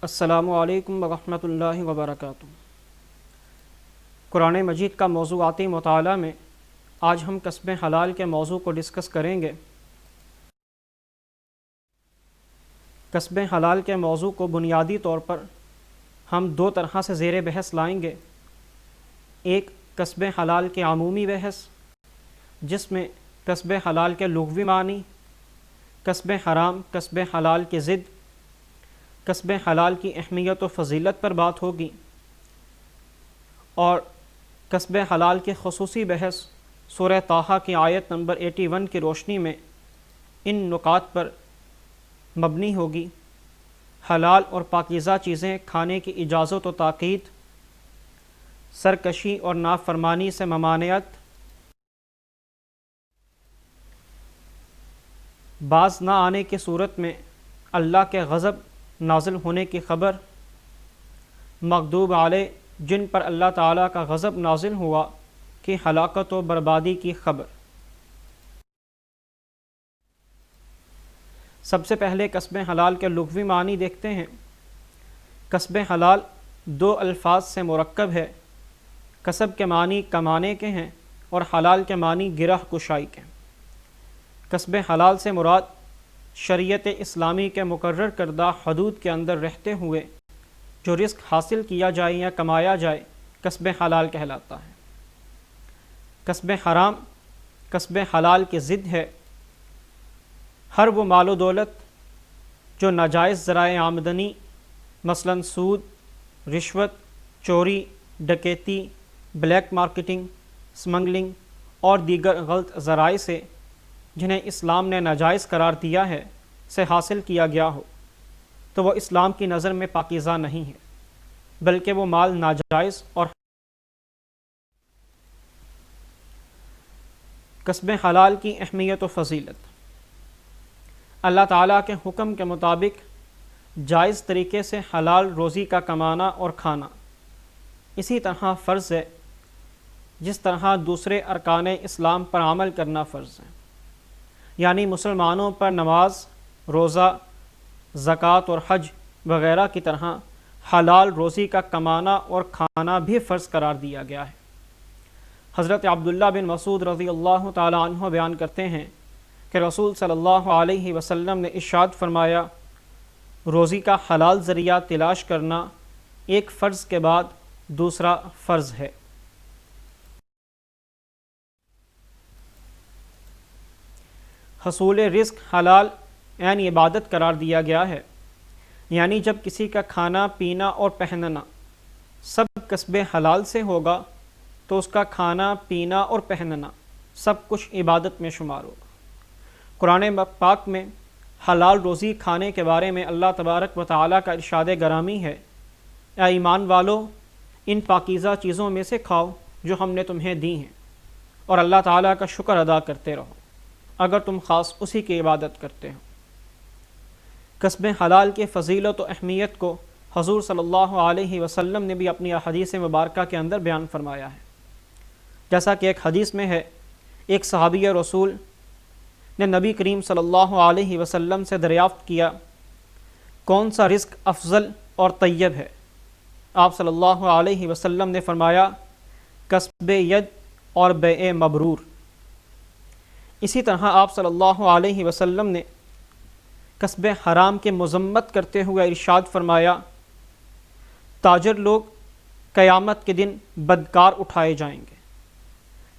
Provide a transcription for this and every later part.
السلام علیکم ورحمۃ اللہ وبرکاتہ۔ قرآن مجید کا موضوعاتی مطالعہ میں آج ہم کسب حلال کے موضوع کو ڈسکس کریں گے۔ کسب حلال کے موضوع کو بنیادی طور پر ہم دو طرح سے زیر بحث لائیں گے۔ ایک کسب حلال کے عمومی بحث، جس میں کسب حلال کے لغوی معنی، کسب حرام، کسب حلال کی ضد، کسب حلال کی اہمیت و فضیلت پر بات ہوگی، اور کسب حلال کی خصوصی بحث سورہ طٰہٰ کی آیت نمبر 81 کی روشنی میں ان نکات پر مبنی ہوگی۔ حلال اور پاکیزہ چیزیں کھانے کی اجازت و تاکید، سرکشی اور نافرمانی سے ممانعت، باز نہ آنے کی صورت میں اللہ کے غضب نازل ہونے کی خبر، مغضوب علیہ جن پر اللہ تعالیٰ کا غضب نازل ہوا کی ہلاکت و بربادی کی خبر۔ سب سے پہلے کسب حلال کے لغوی معنی دیکھتے ہیں۔ کسب حلال دو الفاظ سے مرکب ہے۔ کسب کے معنی کمانے کے ہیں اور حلال کے معنی گرہ کشائی کے۔ کسب حلال سے مراد شریعت اسلامی کے مقرر کردہ حدود کے اندر رہتے ہوئے جو رزق حاصل کیا جائے یا کمایا جائے، کسب حلال کہلاتا ہے۔ کسب حرام کسب حلال کی ضد ہے۔ ہر وہ مال و دولت جو ناجائز ذرائع آمدنی مثلاً سود، رشوت، چوری، ڈکیتی، بلیک مارکیٹنگ، سمگلنگ اور دیگر غلط ذرائع سے جنہیں اسلام نے ناجائز قرار دیا ہے سے حاصل کیا گیا ہو، تو وہ اسلام کی نظر میں پاکیزہ نہیں ہے، بلکہ وہ مال ناجائز اور کسب حلال کی اہمیت و فضیلت۔ اللہ تعالیٰ کے حکم کے مطابق جائز طریقے سے حلال روزی کا کمانا اور کھانا اسی طرح فرض ہے جس طرح دوسرے ارکان اسلام پر عمل کرنا فرض ہے، یعنی مسلمانوں پر نماز، روزہ، زکوٰۃ اور حج وغیرہ کی طرح حلال روزی کا کمانا اور کھانا بھی فرض قرار دیا گیا ہے۔ حضرت عبداللہ بن مسعود رضی اللہ تعالی عنہ بیان کرتے ہیں کہ رسول صلی اللہ علیہ وسلم نے ارشاد فرمایا، روزی کا حلال ذریعہ تلاش کرنا ایک فرض کے بعد دوسرا فرض ہے۔ حصول رزق حلال یعنی عبادت قرار دیا گیا ہے، یعنی جب کسی کا کھانا پینا اور پہننا سب کسب حلال سے ہوگا تو اس کا کھانا پینا اور پہننا سب کچھ عبادت میں شمار ہوگا۔ قرآن پاک میں حلال روزی کھانے کے بارے میں اللہ تبارک و تعالیٰ کا ارشاد گرامی ہے، اے ایمان والو، ان پاکیزہ چیزوں میں سے کھاؤ جو ہم نے تمہیں دی ہیں، اور اللہ تعالیٰ کا شکر ادا کرتے رہو اگر تم خاص اسی کی عبادت کرتے ہو۔ کسب حلال کی فضیلت و اہمیت کو حضور صلی اللہ علیہ وسلم نے بھی اپنی احادیث مبارکہ کے اندر بیان فرمایا ہے۔ جیسا کہ ایک حدیث میں ہے، ایک صحابی رسول نے نبی کریم صلی اللہ علیہ وسلم سے دریافت کیا، کون سا رزق افضل اور طیب ہے؟ آپ صلی اللہ علیہ وسلم نے فرمایا، کسب ید اور بیع مبرور۔ اسی طرح آپ صلی اللہ علیہ وسلم نے کسب حرام کی مذمت کرتے ہوئے ارشاد فرمایا، تاجر لوگ قیامت کے دن بدکار اٹھائے جائیں گے،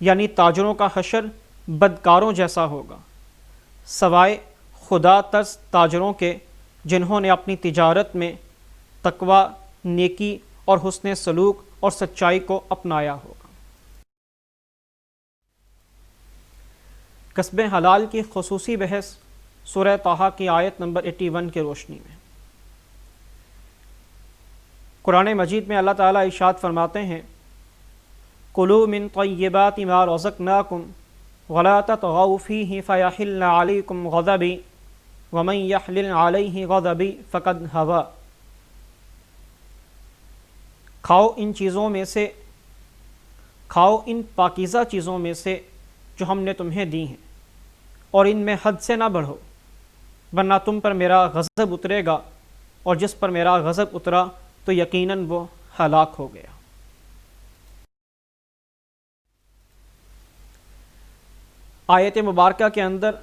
یعنی تاجروں کا حشر بدکاروں جیسا ہوگا، سوائے خدا ترس تاجروں کے جنہوں نے اپنی تجارت میں تقوی، نیکی اور حسن سلوک اور سچائی کو اپنایا ہوگا۔ کسب حلال کی خصوصی بحث سورہ طٰہٰ کی آیت نمبر 81 کی روشنی میں۔ قرآن مجید میں اللہ تعالیٰ ارشاد فرماتے ہیں، کُلُوا مِن طَیِّبَاتِ مَا رَزَقْنَاکُمْ وَلَا تَطْغَوْا فِیہِ فَیَحِلَّ عَلَیکُمْ غَضَبِی وَمَن یَحْلِلْ عَلَیہ غَضَبِی فَقَدْ ہَوَا۔ کھاؤ ان چیزوں میں سے، کھاؤ ان پاکیزہ چیزوں میں سے جو ہم نے تمہیں دی ہیں، اور ان میں حد سے نہ بڑھو ورنہ تم پر میرا غضب اترے گا، اور جس پر میرا غضب اترا تو یقیناً وہ ہلاک ہو گیا۔ آیت مبارکہ کے اندر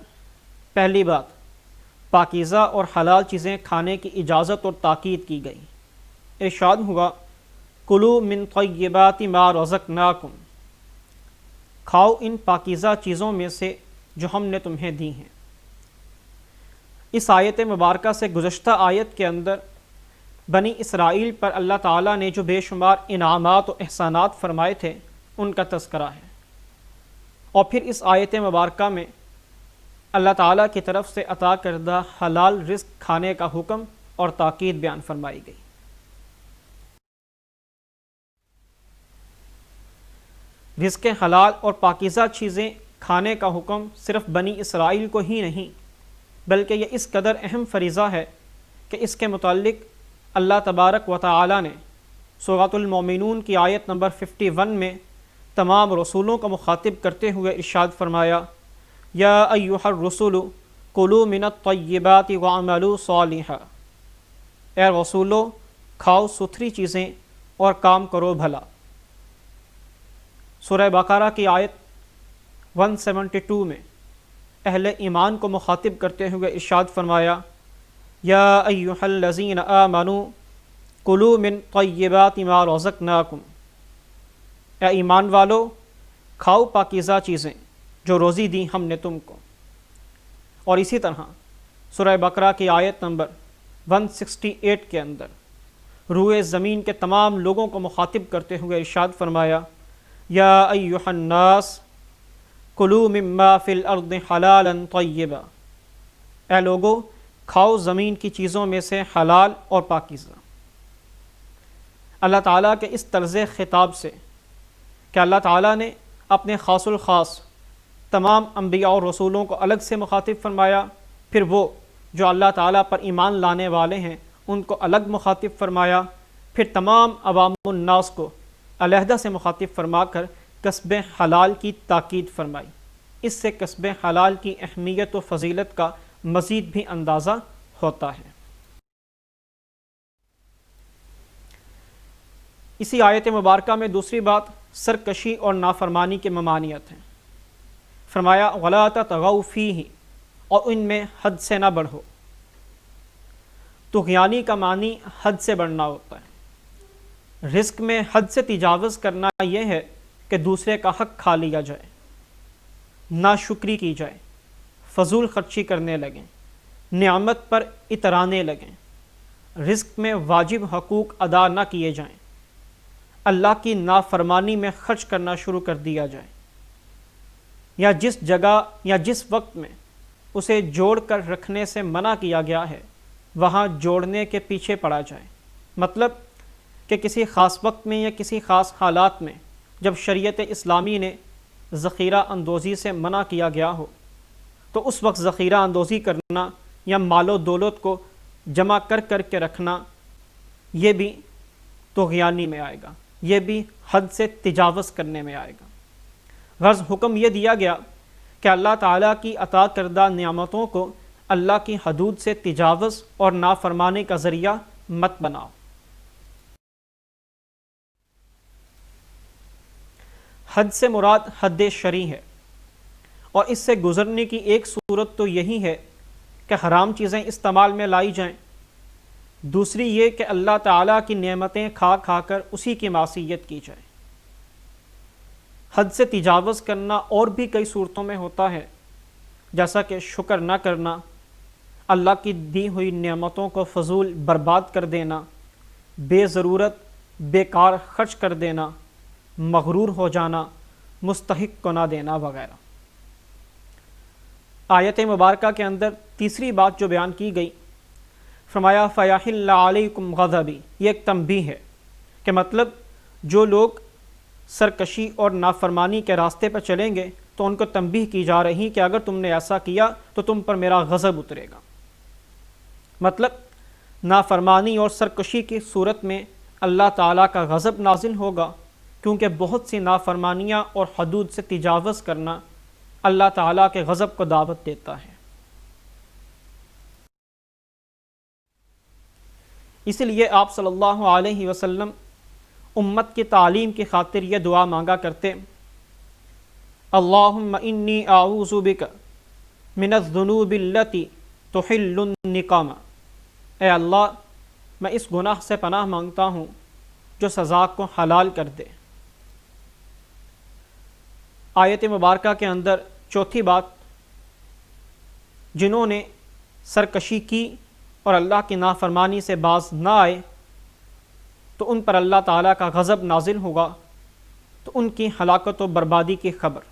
پہلی بات پاکیزہ اور حلال چیزیں کھانے کی اجازت اور تاکید کی گئی۔ ارشاد ہوا کلوا من طیبات ما رزقناکم، کھاؤ ان پاکیزہ چیزوں میں سے جو ہم نے تمہیں دی ہیں۔ اس آیت مبارکہ سے گزشتہ آیت کے اندر بنی اسرائیل پر اللہ تعالیٰ نے جو بے شمار انعامات و احسانات فرمائے تھے ان کا تذکرہ ہے، اور پھر اس آیت مبارکہ میں اللہ تعالیٰ کی طرف سے عطا کردہ حلال رزق کھانے کا حکم اور تاکید بیان فرمائی گئی۔ رزق حلال اور پاکیزہ چیزیں کھانے کا حکم صرف بنی اسرائیل کو ہی نہیں، بلکہ یہ اس قدر اہم فریضہ ہے کہ اس کے متعلق اللہ تبارک و تعالی نے سورۃ المومنون کی آیت نمبر 51 میں تمام رسولوں کو مخاطب کرتے ہوئے ارشاد فرمایا یا ایھا الرسل کلوا من الطیبات واعملوا صالحا، اے رسولو کھاؤ ستھری چیزیں اور کام کرو بھلا۔ سورہ بقرہ کی آیت 172 میں اہل ایمان کو مخاطب کرتے ہوئے ارشاد فرمایا یا ایھا الذین آمنوا کلوا من طیبات ما رزقناکم، اے ایمان والو کھاؤ پاکیزہ چیزیں جو روزی دی ہم نے تم کو۔ اور اسی طرح سورہ بقرہ کی آیت نمبر 168 کے اندر روئے زمین کے تمام لوگوں کو مخاطب کرتے ہوئے ارشاد فرمایا یا ایھا الناس کلوا مما فی الارض حلالا طیبا، اے لوگو کھاؤ زمین کی چیزوں میں سے حلال اور پاکیزہ۔ اللہ تعالیٰ کے اس طرز خطاب سے کہ اللہ تعالیٰ نے اپنے خاص الخاص تمام انبیاء اور رسولوں کو الگ سے مخاطب فرمایا، پھر وہ جو اللہ تعالیٰ پر ایمان لانے والے ہیں ان کو الگ مخاطب فرمایا، پھر تمام عوام الناس کو علیحدہ سے مخاطب فرما کر کسب حلال کی تاکید فرمائی۔ اس سے کسب حلال کی اہمیت و فضیلت کا مزید بھی اندازہ ہوتا ہے۔ اسی آیت مبارکہ میں دوسری بات سرکشی اور نافرمانی کے ممانعت ہے۔ فرمایا وَلَا تَطْغَوْا فِيهِ، اور ان میں حد سے نہ بڑھو۔ طغیانی کا معنی حد سے بڑھنا ہوتا ہے۔ رزق میں حد سے تجاوز کرنا یہ ہے کہ دوسرے کا حق کھا لیا جائے، ناشکری کی جائے، فضول خرچی کرنے لگیں، نعمت پر اترانے لگیں، رزق میں واجب حقوق ادا نہ کیے جائیں، اللہ کی نافرمانی میں خرچ کرنا شروع کر دیا جائے، یا جس جگہ یا جس وقت میں اسے جوڑ کر رکھنے سے منع کیا گیا ہے وہاں جوڑنے کے پیچھے پڑا جائے۔ مطلب کہ کسی خاص وقت میں یا کسی خاص حالات میں جب شریعت اسلامی نے ذخیرہ اندوزی سے منع کیا گیا ہو تو اس وقت ذخیرہ اندوزی کرنا یا مال و دولت کو جمع کر کر کے رکھنا یہ بھی طغیانی میں آئے گا، یہ بھی حد سے تجاوز کرنے میں آئے گا۔ غرض حکم یہ دیا گیا کہ اللہ تعالیٰ کی عطا کردہ نعمتوں کو اللہ کی حدود سے تجاوز اور نافرمانی کا ذریعہ مت بناؤ۔ حد سے مراد حد شرعی ہے، اور اس سے گزرنے کی ایک صورت تو یہی ہے کہ حرام چیزیں استعمال میں لائی جائیں، دوسری یہ کہ اللہ تعالیٰ کی نعمتیں کھا کھا کر اسی کی معصیت کی جائے۔ حد سے تجاوز کرنا اور بھی کئی صورتوں میں ہوتا ہے، جیسا کہ شکر نہ کرنا، اللہ کی دی ہوئی نعمتوں کو فضول برباد کر دینا، بے ضرورت بیکار خرچ کر دینا، مغرور ہو جانا، مستحق کو نہ دینا وغیرہ۔ آیت مبارکہ کے اندر تیسری بات جو بیان کی گئی، فرمایا فَيَحِلَّ عَلَيْكُمْ غَضَبِي، یہ ایک تنبیہ ہے کہ مطلب جو لوگ سرکشی اور نافرمانی کے راستے پر چلیں گے تو ان کو تنبیہ کی جا رہی کہ اگر تم نے ایسا کیا تو تم پر میرا غضب اترے گا۔ مطلب نافرمانی اور سرکشی کی صورت میں اللہ تعالیٰ کا غضب نازل ہوگا، کیونکہ بہت سی نافرمانیاں اور حدود سے تجاوز کرنا اللہ تعالیٰ کے غضب کو دعوت دیتا ہے۔ اسی لیے آپ صلی اللہ علیہ وسلم امت کی تعلیم کی خاطر یہ دعا مانگا کرتے: اللہم انی اعوذ بک من الذنوب التی تحل النقام، اے اللہ میں اس گناہ سے پناہ مانگتا ہوں جو سزا کو حلال کر دے۔ آیت مبارکہ کے اندر چوتھی بات، جنہوں نے سرکشی کی اور اللہ کی نافرمانی سے باز نہ آئے تو ان پر اللہ تعالیٰ کا غضب نازل ہوگا، تو ان کی ہلاکت و بربادی کی خبر۔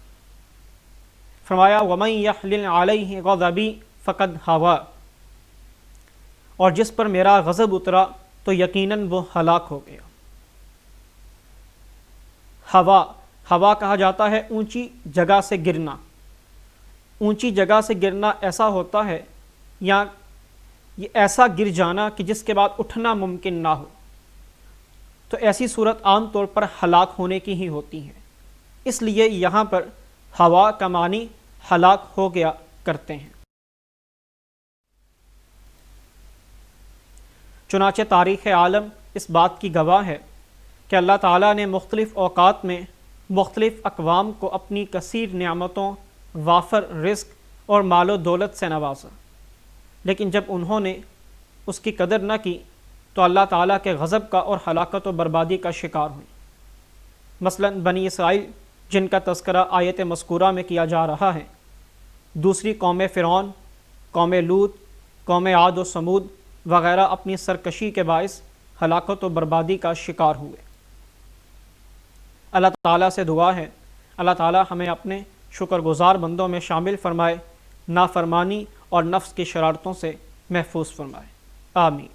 فرمایا وَمَن يَحْلِلْ عَلَيْهِ غَضَبِي فَقَدْ هَوَىٰ، اور جس پر میرا غضب اترا تو یقیناً وہ ہلاک ہو گیا۔ ہوا کہا جاتا ہے اونچی جگہ سے گرنا۔ اونچی جگہ سے گرنا ایسا ہوتا ہے یا یہ ایسا گر جانا کہ جس کے بعد اٹھنا ممکن نہ ہو، تو ایسی صورت عام طور پر ہلاک ہونے کی ہی ہوتی ہے۔ اس لیے یہاں پر ہوا کا معنی ہلاک ہو گیا کرتے ہیں۔ چنانچہ تاریخ عالم اس بات کی گواہ ہے کہ اللہ تعالیٰ نے مختلف اوقات میں مختلف اقوام کو اپنی کثیر نعمتوں، وافر رزق اور مال و دولت سے نوازا، لیکن جب انہوں نے اس کی قدر نہ کی تو اللہ تعالیٰ کے غضب کا اور ہلاکت و بربادی کا شکار ہوئی۔ مثلا بنی اسرائیل جن کا تذکرہ آیت مذکورہ میں کیا جا رہا ہے، دوسری قوم فرعون، قوم لوط، قوم عاد و سمود وغیرہ اپنی سرکشی کے باعث ہلاکت و بربادی کا شکار ہوئے۔ اللہ تعالیٰ سے دعا ہے اللہ تعالیٰ ہمیں اپنے شکر گزار بندوں میں شامل فرمائے، نافرمانی اور نفس کی شرارتوں سے محفوظ فرمائے، آمین۔